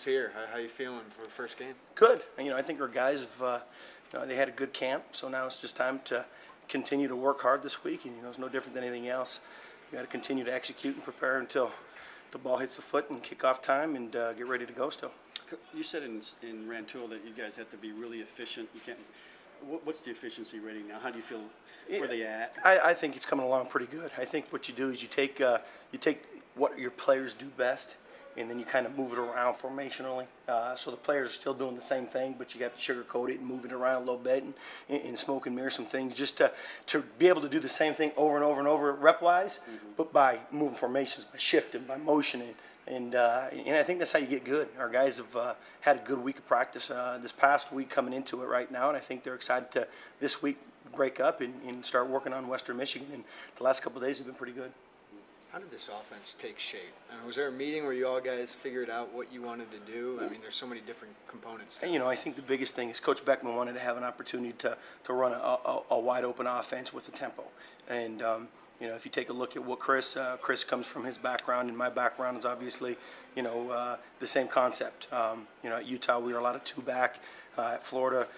here. How you feeling for the first game? Good. I think our guys have, they had a good camp, so now it's just time to continue to work hard this week. And, it's no different than anything else. You got to continue to execute and prepare until the ball hits the foot and kickoff time and get ready to go still. You said in Rantoul that you guys have to be really efficient. You can't. What's the efficiency rating now? How do you feel? Where are they at? I think it's coming along pretty good. I think what you do is you take what your players do best, and then you kind of move it around formationally. So the players are still doing the same thing, but you have to sugarcoat it and move it around a little bit and smoke and mirror some things just to be able to do the same thing over and over and over rep-wise, but by moving formations, by shifting, by motioning. And I think that's how you get good. Our guys have had a good week of practice this past week coming into it right now, and I think they're excited to this week break up and start working on Western Michigan. And the last couple of days have been pretty good. How did this offense take shape? Was there a meeting where you all guys figured out what you wanted to do? I mean, there's so many different components. And, I think the biggest thing is Coach Beckman wanted to have an opportunity to run a wide open offense with a tempo. And if you take a look at what Chris comes from his background, and my background is obviously, the same concept. At Utah we were a lot of two back. At Florida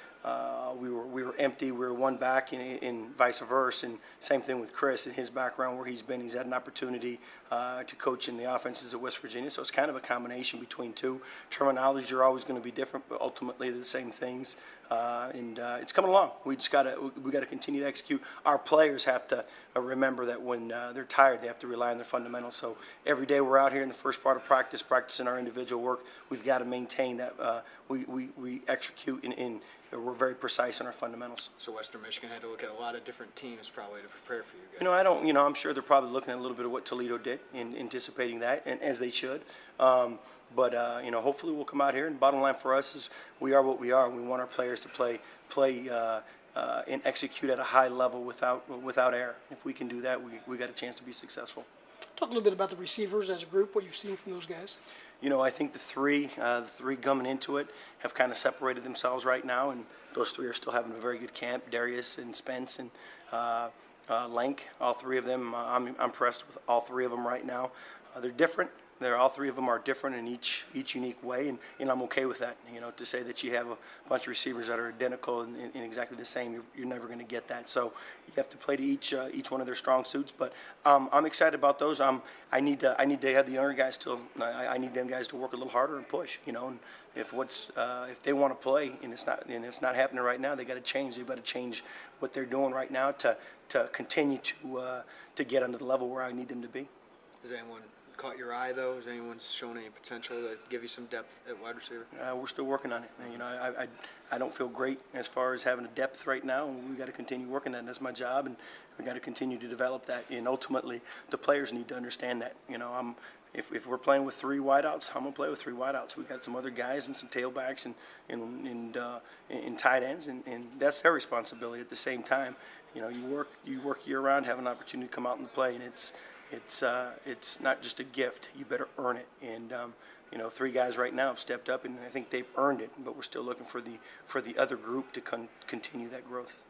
we were empty. We were one back, and vice versa. And same thing with Chris in his background where he's been. He's had an opportunity to coach in the offenses at West Virginia. So it's kind of a combination between two. Terminologies are always going to be different, but ultimately they're the same things. And it's coming along. We got to continue to execute. Our players have to remember that when they're tired, they have to rely on their fundamentals. So every day we're out here in the first part of practicing our individual work. We've got to maintain that we execute and we're very precise in our fundamentals. So Western Michigan had to look at a lot of different teams probably to prepare for you guys. I'm sure they're probably looking at a little bit of what Toledo did and anticipating that, and as they should. But hopefully we'll come out here, and bottom line for us is we are what we are. We want our players to play and execute at a high level without error. If we can do that, we got a chance to be successful. Talk a little bit about the receivers as a group, what you've seen from those guys. I think the three coming into it have kind of separated themselves right now, and those three are still having a very good camp. Darius and Spence and Lank, all three of them. I'm impressed with all three of them right now. They're different. All three of them are different in each unique way, and I'm okay with that. To say that you have a bunch of receivers that are identical and exactly the same, you're never going to get that. So you have to play to each one of their strong suits. But I'm excited about those. I need to have the younger guys still. I need them guys to work a little harder and push. And if they want to play and it's not happening right now, they got to change. They've got to change what they're doing right now to continue to get under the level where I need them to be. Has anyone caught your eye, though? Has anyone shown any potential to give you some depth at wide receiver? We're still working on it. I don't feel great as far as having a depth right now, and we got to continue working on it. That's my job, and we got to continue to develop that. And ultimately, the players need to understand that. If we're playing with three wideouts, I'm gonna play with three wideouts. We've got some other guys and some tailbacks and tight ends, and that's their responsibility. At the same time, you work year round, have an opportunity to come out and play, and it's not just a gift. You better earn it. And three guys right now have stepped up, and I think they've earned it. But we're still looking for the other group to continue that growth.